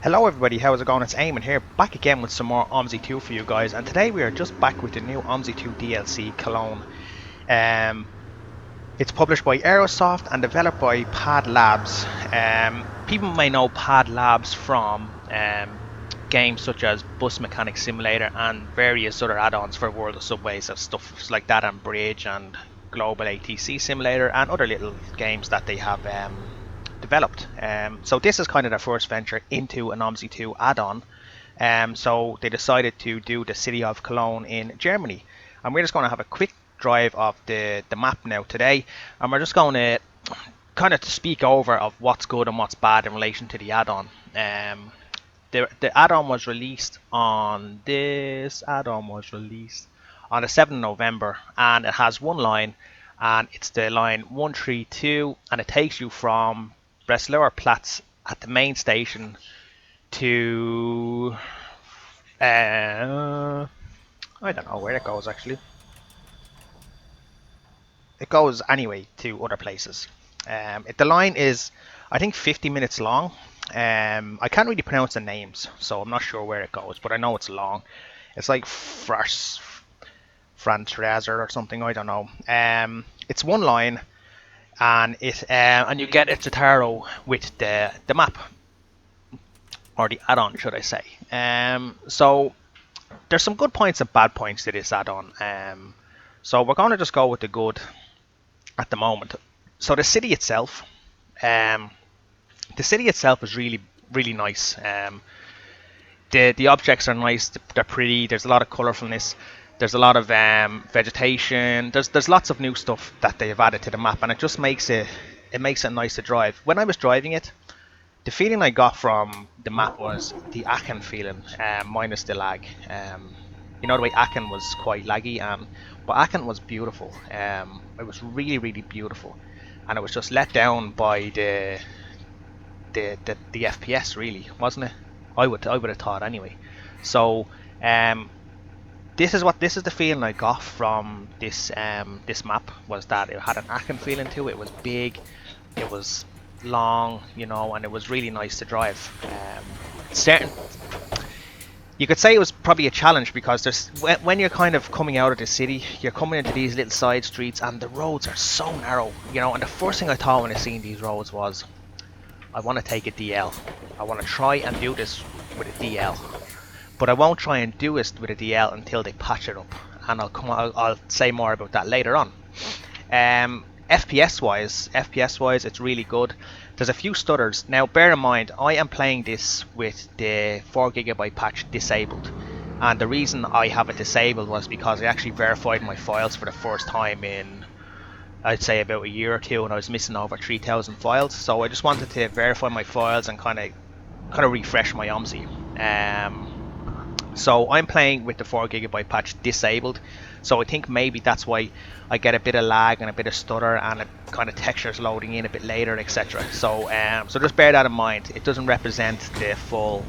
Hello everybody, how's it going? It's Eamon here, back again with some more Omsi 2 for you guys, and today we are just back with the new Omsi 2 DLC, Cologne. Um, it's published by Aerosoft and developed by Pad Labs. People may know Pad Labs from games such as Bus Mechanic Simulator and various other add-ons for World of Subways and stuff like that, and Bridge and Global ATC Simulator and other little games that they have developed. So this is kind of their first venture into an OMSI 2 add-on. So they decided to do the city of Cologne in Germany. And we're just going to have a quick drive of the map now today. And we're just going to kind of speak over of what's good and what's bad in relation to the add-on. The add-on was released on the 7th of November, and it has one line, and it's the line 132, and it takes you from Breslauer Platz at the main station to I don't know where it goes actually. It goes anyway to other places. The line is, I think, 50 minutes long. I can't really pronounce the names, so I'm not sure where it goes, but I know it's long. It's like Frantraser or something, I don't know. It's one line, and you get a Totaro with the map, or the add-on, should I say. So there's some good points and bad points to this add-on. So we're going to just go with the good at the moment. So the city itself is really nice. The objects are nice, they're pretty, there's a lot of colourfulness, there's a lot of vegetation, there's lots of new stuff that they've added to the map, and it just makes it nice to drive. When I was driving it, the feeling I got from the map was the Aachen feeling, minus the lag. You know, the way Aachen was quite laggy, but Aachen was beautiful. It was really beautiful, and it was just let down by the FPS, really, wasn't it? I would have thought anyway. So this is the feeling I got from this map, was that it had an Aachen feeling to it. It was big, it was long, you know, and it was really nice to drive. You could say it was probably a challenge, because when you're kind of coming out of the city, you're coming into these little side streets and the roads are so narrow, you know, and the first thing I thought when I seen these roads was, I want to take a DL. I want to try and do this with a DL, but I won't try and do this with a DL until they patch it up, and I'll say more about that later on. FPS wise, it's really good. There's a few stutters. Now bear in mind, I am playing this with the 4GB patch disabled, and the reason I have it disabled was because I actually verified my files for the first time in, I'd say, about a year or two, and I was missing over 3,000 files. So I just wanted to verify my files and kind of refresh my OMSI. So I'm playing with the 4GB patch disabled, so I think maybe that's why I get a bit of lag and a bit of stutter, and it kind of textures loading in a bit later, etc. So just bear that in mind. It doesn't represent the full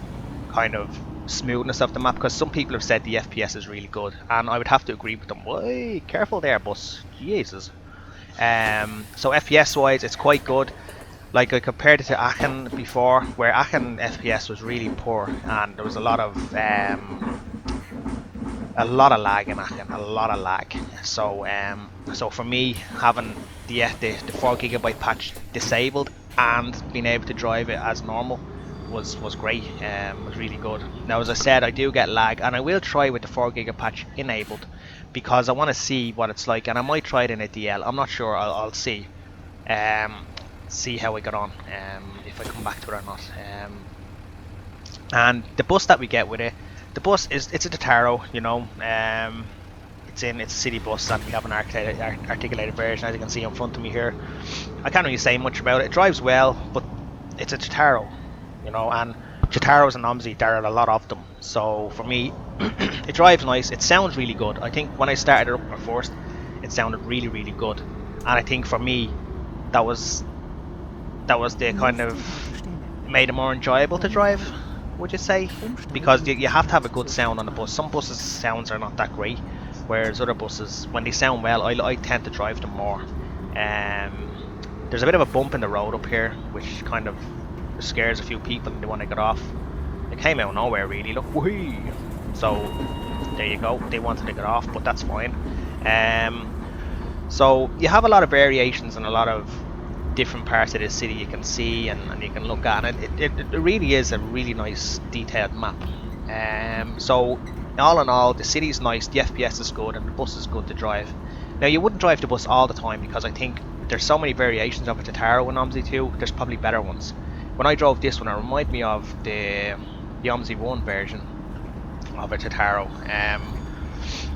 kind of smoothness of the map, because some people have said the FPS is really good, and I would have to agree with them. Why, careful there, boss, Jesus. So FPS wise, it's quite good. Like, I compared it to Aachen before, where Aachen FPS was really poor, and there was a lot of lag in Aachen, a lot of lag. So so for me, having the 4GB patch disabled and being able to drive it as normal was great. Was really good. Now, as I said, I do get lag, and I will try with the 4GB patch enabled, because I want to see what it's like, and I might try it in a DL. I'm not sure. I'll see. See how I get on, if I come back to it or not. And the bus that we get with it, it's a Totaro, you know. It's a city bus, and we have an articulated version, as you can see in front of me here. I can't really say much about it. It drives well, but it's a Totaro, you know, and Totaros and OMSI, there are a lot of them. So for me, it drives nice. It sounds really good. I think when I started it up at first, it sounded really good, and I think for me, that was the kind of made it more enjoyable to drive, would you say? Because you have to have a good sound on the bus. Some buses' sounds are not that great, whereas other buses, when they sound well, I tend to drive them more. There's a bit of a bump in the road up here, which kind of scares a few people and they want to get off. It came out of nowhere really, look, whee! So there you go, they wanted to get off, but that's fine. So you have a lot of variations and a lot of different parts of the city you can see and you can look at, and it really is a really nice detailed map. So all in all, the city's nice, the FPS is good, and the bus is good to drive. Now you wouldn't drive the bus all the time because I think there's so many variations of a Tataro in Omsi 2, there's probably better ones. When I drove this one, it reminded me of the Omsi 1 version of a Tataro.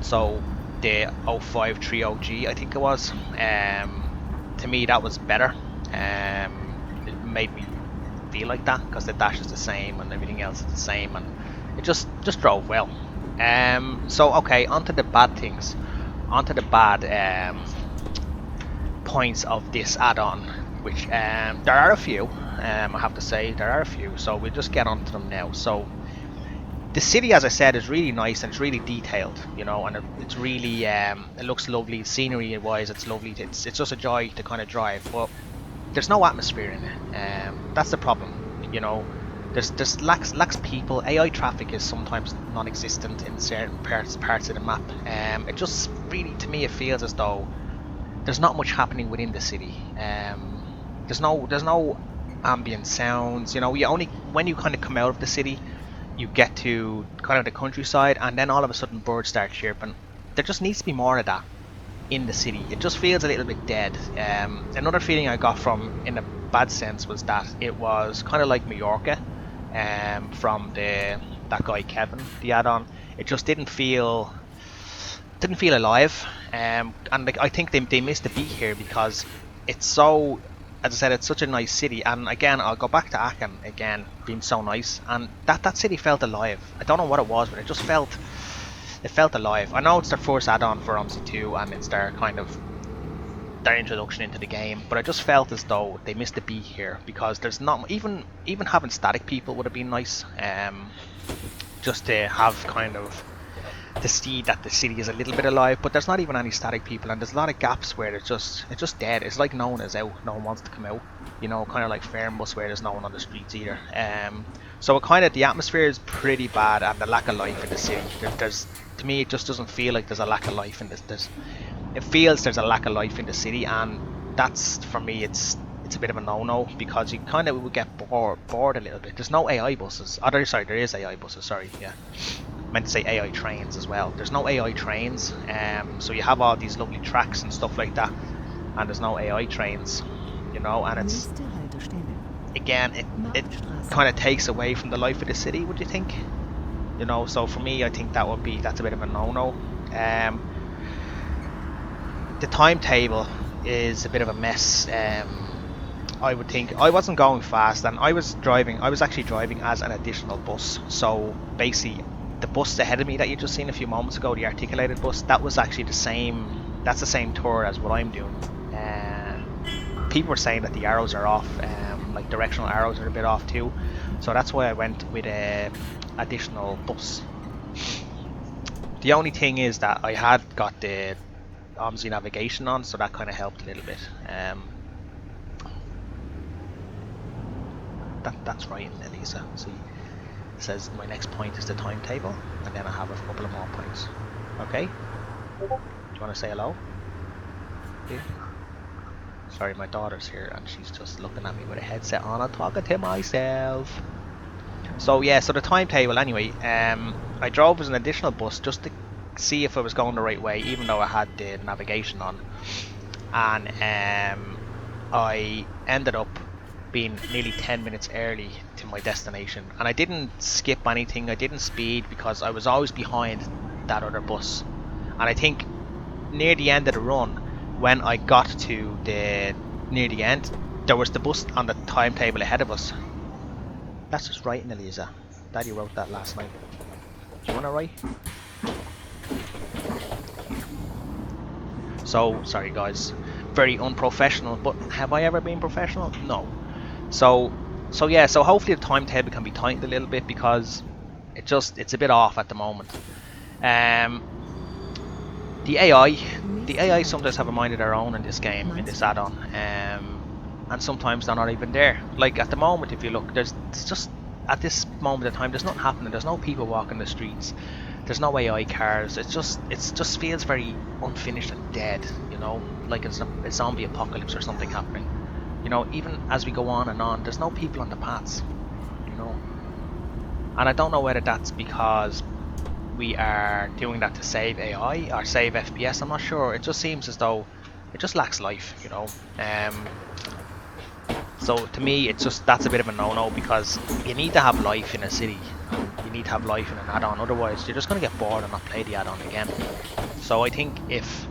So the 0530G, I think it was. To me, that was better. It made me feel like that because the dash is the same and everything else is the same, and it just drove well. So okay, onto the bad things, onto the bad points of this add-on, which there are a few. I have to say there are a few. So we'll just get onto them now. So the city, as I said, is really nice and it's really detailed, you know, and it's really it looks lovely scenery wise. It's lovely. It's just a joy to kind of drive, but there's no atmosphere in it. That's the problem, you know. There's lacks people. AI traffic is sometimes non-existent in certain parts of the map. It just really, to me, it feels as though there's not much happening within the city. There's no ambient sounds. You know, you only, when you kind of come out of the city, you get to kind of the countryside, and then all of a sudden birds start chirping. There just needs to be more of that in the city. It just feels a little bit dead. Another feeling I got from, in a bad sense, was that it was kind of like Mallorca, from that guy Kevin, the add-on. It just didn't feel alive, and I think they missed a beat here because it's so, as I said, it's such a nice city. And again, I'll go back to Aachen again being so nice, and that city felt alive. I don't know what it was, but it felt alive. I know it's their first add-on for Omsi 2 and it's their kind of their introduction into the game, but I just felt as though they missed a beat here because there's not even having static people would have been nice, just to have kind of to see that the city is a little bit alive. But there's not even any static people, and there's a lot of gaps where it's just dead. It's like no one is out, no one wants to come out, you know, kind of like Fernbus where there's no one on the streets either. So it kind of, the atmosphere is pretty bad, and the lack of life in the city. There's to me, it just doesn't feel like there's a lack of life in this. It feels there's a lack of life in the city, and that's, for me, it's a bit of a no-no because you kind of would get bored a little bit. There's no AI buses. Oh, sorry, there is AI buses. Sorry, yeah, meant to say AI trains as well. There's no AI trains, so you have all these lovely tracks and stuff like that, and there's no AI trains, you know, and it's, again, it kind of takes away from the life of the city, would you think? You know, so for me, I think that's a bit of a no-no. The timetable is a bit of a mess. I would think, I wasn't going fast, and I was actually driving as an additional bus. So basically, the bus ahead of me that you just seen a few moments ago, the articulated bus, that was actually the same tour as what I'm doing. People were saying that the arrows are off, like directional arrows are a bit off too, so that's why I went with a additional bus. The only thing is that I had got the Omsi navigation on, so that kind of helped a little bit. That's right, Elisa. See, it says my next point is the timetable, and then I have a couple of more points. Okay? Do you want to say hello? Yeah. Sorry, my daughter's here and she's just looking at me with a headset on. I'm talking to myself. So yeah, so the timetable anyway, I drove as an additional bus just to see if I was going the right way, even though I had the navigation on, and I ended up being nearly 10 minutes early to my destination, and I didn't skip anything, I didn't speed because I was always behind that other bus. And I think near the end of the run, when I got to near the end, there was the bus on the timetable ahead of us. That's just writing, Elisa. Daddy wrote that last night. Do you want to write? So, sorry guys, very unprofessional, but have I ever been professional? No. So yeah, so hopefully the timetable can be tightened a little bit because it's a bit off at the moment. The AI sometimes have a mind of their own in this game, in this add-on, and sometimes they're not even there. Like at the moment, if you look, there's just at this moment in time, there's nothing happening. There's no people walking the streets. There's no AI cars. It just feels very unfinished and dead. You know, like it's a zombie apocalypse or something happening. You know, even as we go on, there's no people on the paths. You know, and I don't know whether that's because we are doing that to save AI or save FPS. I'm not sure. It just seems as though it just lacks life. You know, so to me, it's just that's a bit of a no-no because you need to have life in a city. You need to have life in an add-on. Otherwise, you're just going to get bored and not play the add-on again. So I think if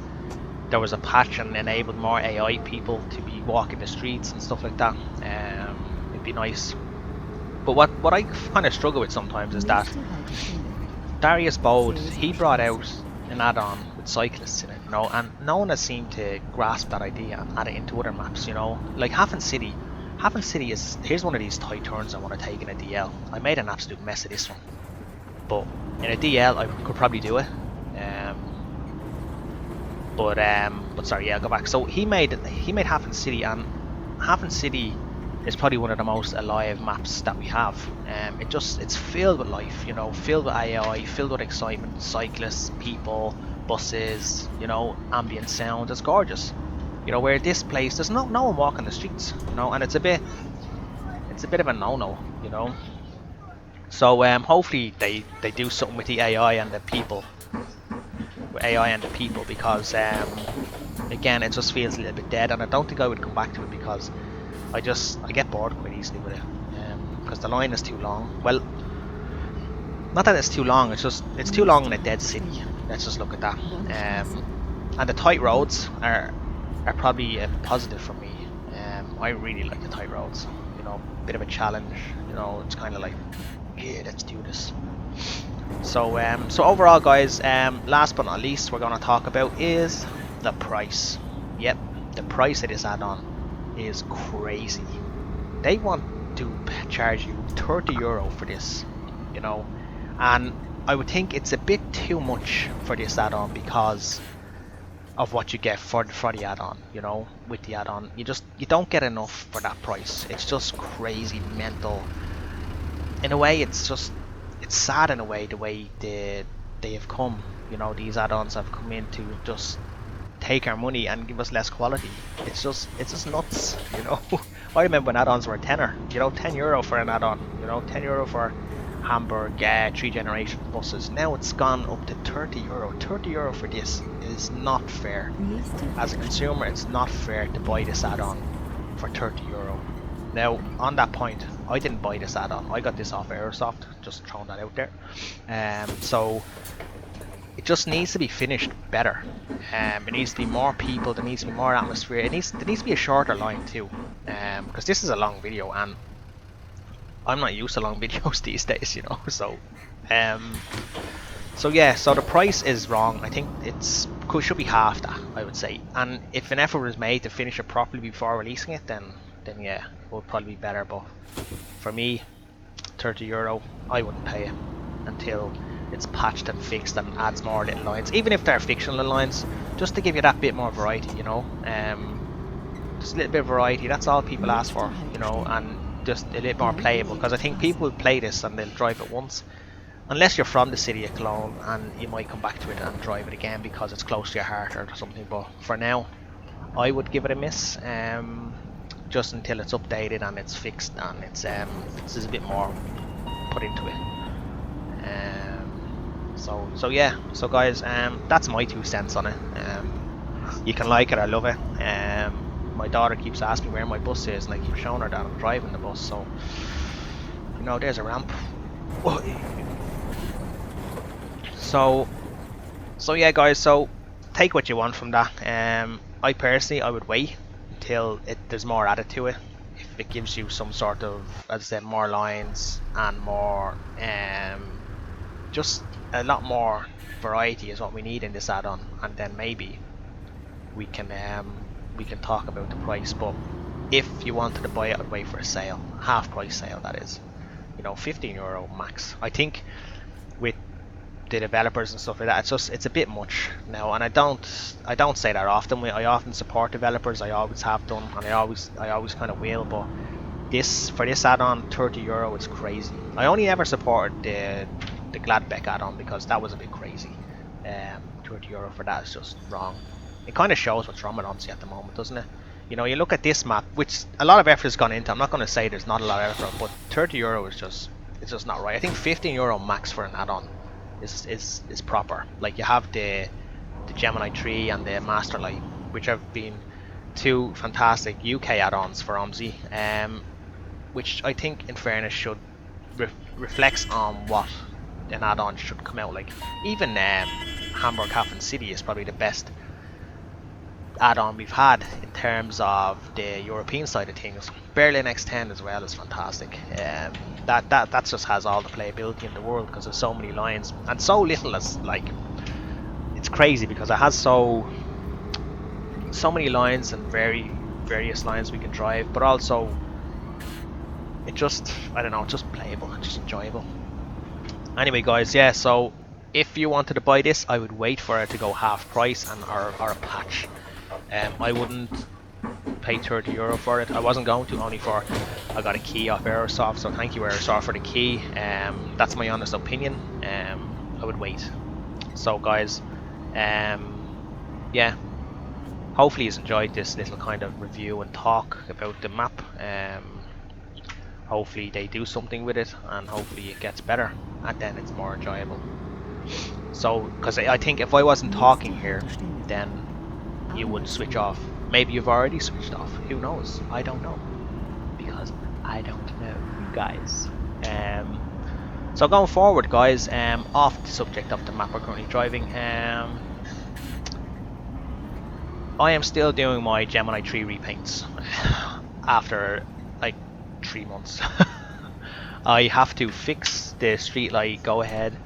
there was a patch and enabled more AI people to be walking the streets and stuff like that, it'd be nice. But what I kind of struggle with sometimes is that Darius Bode, he brought out an add-on with cyclists in it, you know, and no one has seemed to grasp that idea and add it into other maps, you know. Like Hafen City is, here's one of these tight turns I want to take in a DL. I made an absolute mess of this one, but in a DL I could probably do it. But sorry, yeah, I'll go back. So he made Hafen City, and Hafen City is probably one of the most alive maps that we have. It's filled with life, you know, filled with AI, filled with excitement, cyclists, people, buses, you know, ambient sound. It's gorgeous. You know, where this place there's no one walking the streets, you know, and it's a bit of a no-no, you know. So hopefully they do something with the AI and the people. Because again, it just feels a little bit dead, and I don't think I would come back to it because I get bored quite easily with it, because the line is too long. Well, not that it's too long, it's too long in a dead city. Let's just look at that. And the tight roads are probably a positive for me. I really like the tight roads. You know, bit of a challenge. You know, it's kind of like, yeah, let's do this. So overall, guys, last but not least, we're going to talk about is the price. Yep, the price of this add-on is crazy. They want to charge you €30 for this, you know, and I would think it's a bit too much for this add-on because of what you get for the add-on. You know, with the add-on, you don't get enough for that price. It's just crazy, mental. In a way, it's sad in a way, the way they have come. You know, these add-ons have come in to just take our money and give us less quality. It's just nuts, you know. I remember when add-ons were a tenner, you know, €10 for an add-on, you know, €10 for Hamburg 3 generation buses. Now it's gone up to €30. €30 for this is not fair. As a consumer, it's not fair to buy this add-on for €30. Now, on that point, I didn't buy this add-on. I got this off Aerosoft, just throwing that out there. So it just needs to be finished better. It needs to be more people. There needs to be more atmosphere. There needs to be a shorter line too, because this is a long video and I'm not used to long videos these days, you know. So yeah, so the price is wrong. I think should be half that, I would say. And if an effort was made to finish it properly before releasing it, then yeah, it would probably be better. But for me, €30, I wouldn't pay it until it's patched and fixed and adds more little lines, even if they're fictional lines, just to give you that bit more variety, you know. Just a little bit of variety, that's all people ask for, you know, and just a little more playable, because I think people will play this and they'll drive it once, unless you're from the city of Cologne, and you might come back to it and drive it again because it's close to your heart or something. But for now, I would give it a miss, just until it's updated and it's fixed and it's there's a bit more put into it. So yeah, so guys, that's my 2 cents on it. You can like it or love it. My daughter keeps asking me where my bus is, and I keep showing her that I'm driving the bus. So, you know, there's a ramp. So yeah, guys. So take what you want from that. I personally, I would wait until there's more added to it. If it gives you some sort of, as I said, more lines and more, just a lot more variety is what we need in this add-on, and then maybe we can talk about the price. But if you wanted to buy it, I'd wait for a sale, half price sale, that is, you know, €15 max. I think with the developers and stuff like that, it's a bit much now, and I don't say that often. I often support developers, I always have done, and I always kind of will, but this for this add-on, €30 is crazy. I only ever supported the Gladbeck add-on because that was a bit crazy. €30 for that is just wrong. It kind of shows what's wrong with Omsi at the moment, doesn't it? You know, you look at this map, which a lot of effort has gone into. I'm not going to say there's not a lot of effort, but €30 is just, it's just not right. I think €15 max for an add-on is proper. Like, you have the Gemini 3 and the Masterlight, which have been two fantastic UK add-ons for Omsi, which I think in fairness should reflects on what an add-on should come out like. Even Hamburg Hafen City is probably the best add-on we've had in terms of the European side of things. Berlin X10 as well is fantastic. That just has all the playability in the world because there's so many lines and so little as, like, it's crazy because it has so many lines and various lines we can drive, but also it just, I don't know, it's just playable, it's just enjoyable. Anyway guys, yeah, so if you wanted to buy this, I would wait for it to go half price and or a patch. I wouldn't pay €30 for it. I wasn't going to, only for I got a key off Aerosoft, so thank you Aerosoft for the key. That's my honest opinion. I would wait. So guys, yeah, hopefully you've enjoyed this little kind of review and talk about the map. Hopefully they do something with it and hopefully it gets better and then it's more enjoyable. So, because I think if I wasn't talking here, then you would switch off. Maybe you've already switched off. Who knows? I don't know. Because I don't know, you guys. So going forward, guys, off the subject of the map we're currently driving, I am still doing my Gemini 3 repaints after like 3 months. I have to fix the streetlight go ahead.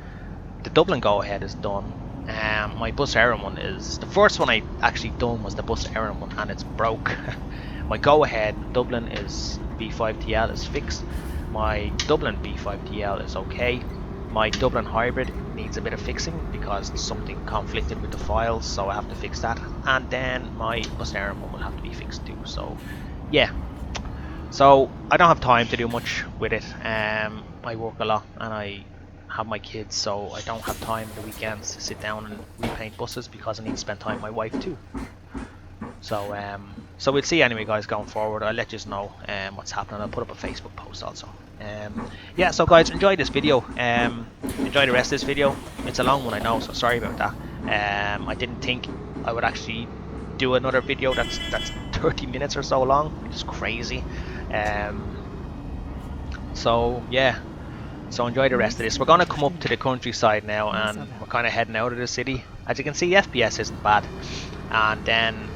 The Dublin go ahead is done. My bus Erin one is, the first one I actually done was the bus Erin one and it's broke. My go ahead Dublin is B5TL is fixed. My Dublin B5TL is okay. My Dublin hybrid needs a bit of fixing because something conflicted with the files, so I have to fix that. And then my bus Erin one will have to be fixed too. So yeah. So I don't have time to do much with it. I work a lot and I have my kids, so I don't have time the weekends to sit down and repaint buses because I need to spend time with my wife too. So so we'll see anyway guys going forward. I'll let you know what's happening. I'll put up a Facebook post also. Yeah, so guys, enjoy this video. Enjoy the rest of this video. It's a long one, I know, so sorry about that. I didn't think I would actually do another video that's 30 minutes or so long. It's crazy. So yeah, so enjoy the rest of this. We're going to come up to the countryside now and we're kind of heading out of the city. As you can see, FPS isn't bad, and then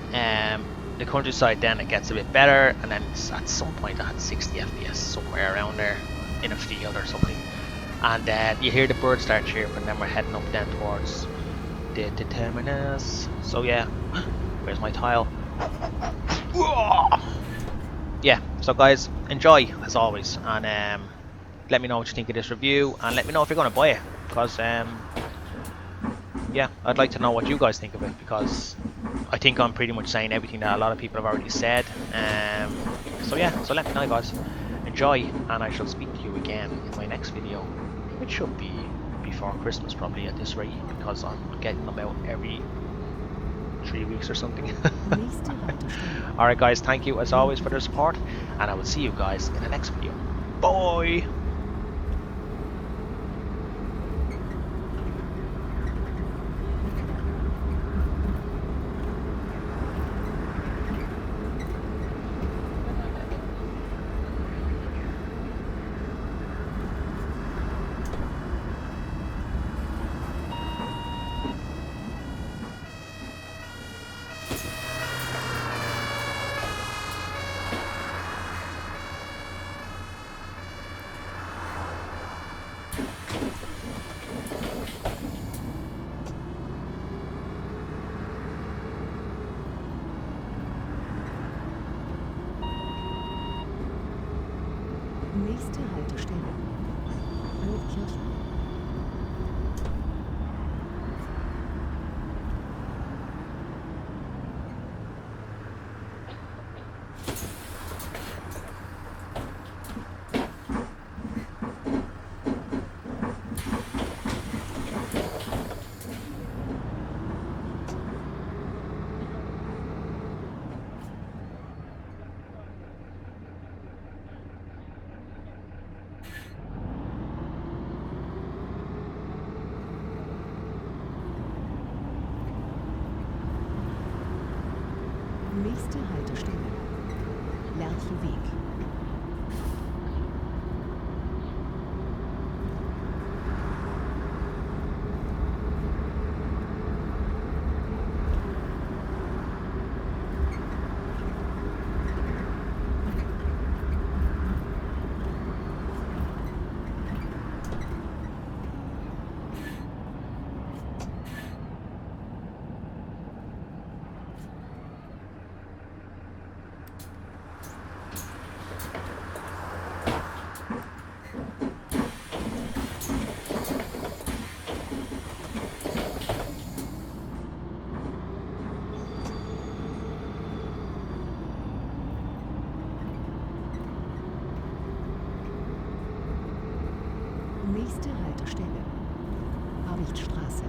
the countryside, then it gets a bit better, and then at some point I had 60 FPS somewhere around there in a field or something, and you hear the birds start chirping, and then we're heading up then towards the terminus. So yeah, where's my tile? Yeah, so guys, enjoy as always, and let me know what you think of this review, and let me know if you're going to buy it, because yeah, I'd like to know what you guys think of it, because I think I'm pretty much saying everything that a lot of people have already said. So yeah, so let me know guys, enjoy, and I shall speak to you again in my next video, which should be before Christmas probably at this rate, because I'm getting them out every 3 weeks or something. Alright guys, thank you as always for the support, and I will see you guys in the next video. Bye! Nächste Haltestelle. Kirchen. Nächste Haltestelle. Lerchenweg. Nächste Haltestelle. Heumarktstraße.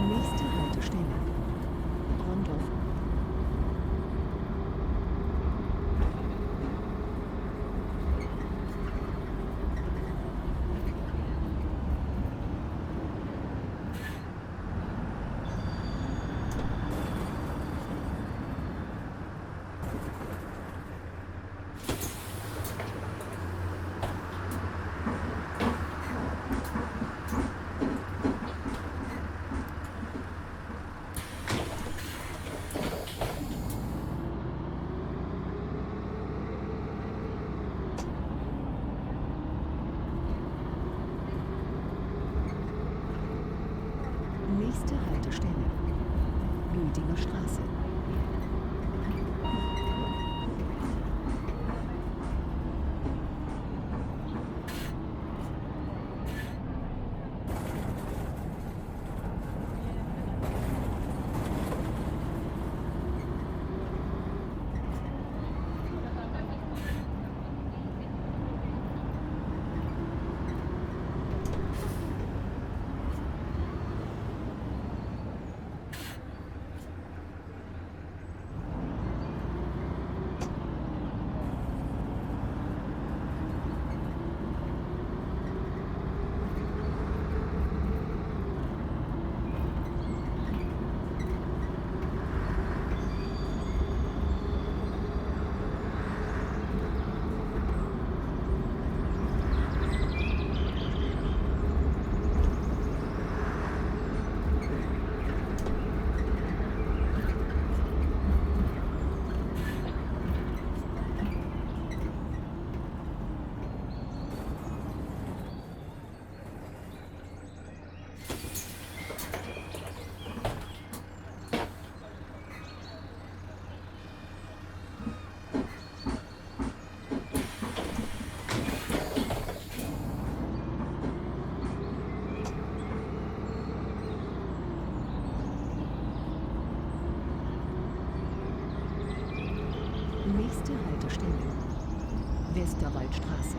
Nächste Haltestelle. Rondorf. Nächste Haltestelle. Bödinger Straße. Nächste Haltestelle. Westerwaldstraße.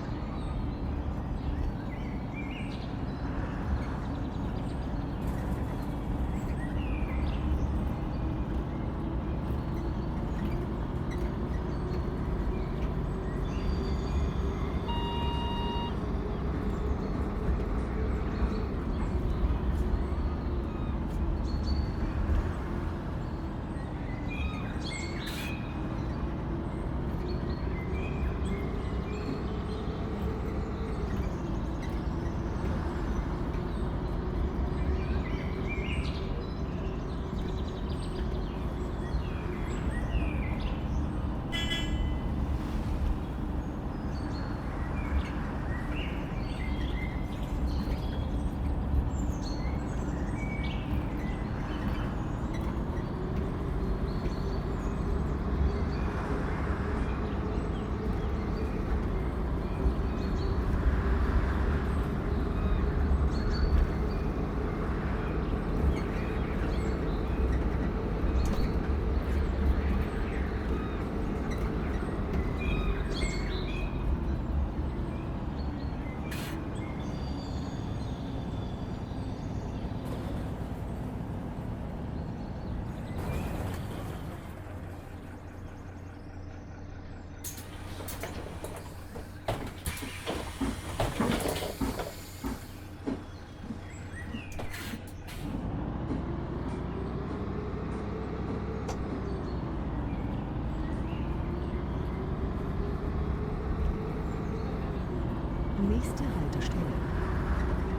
Nächste Haltestelle.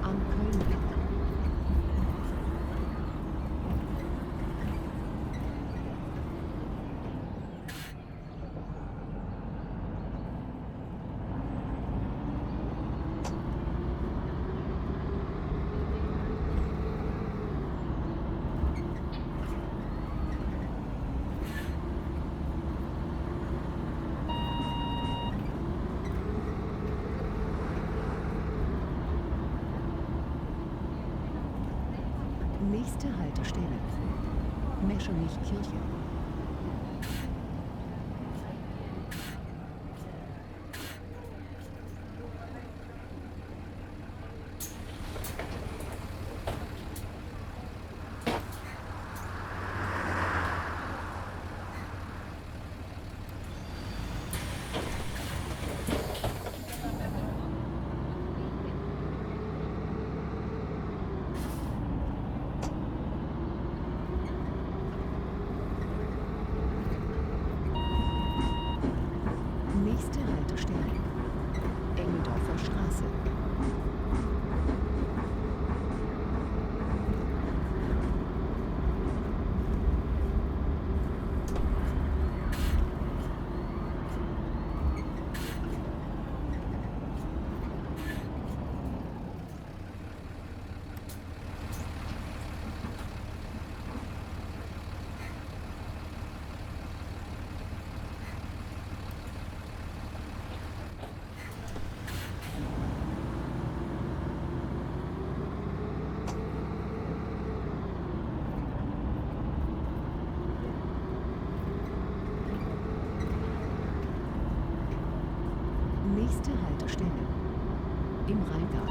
Am Köln. Nächste Haltestelle. Meschenich Kirche. Nächste Haltestelle. Dorfer Straße. Nächste Haltestelle. Im Rheintal.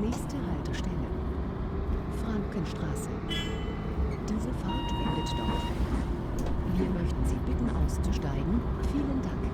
Nächste Haltestelle. Frankenstraße. Diese Fahrt endet dort. Wir möchten Sie bitten auszusteigen. Vielen Dank.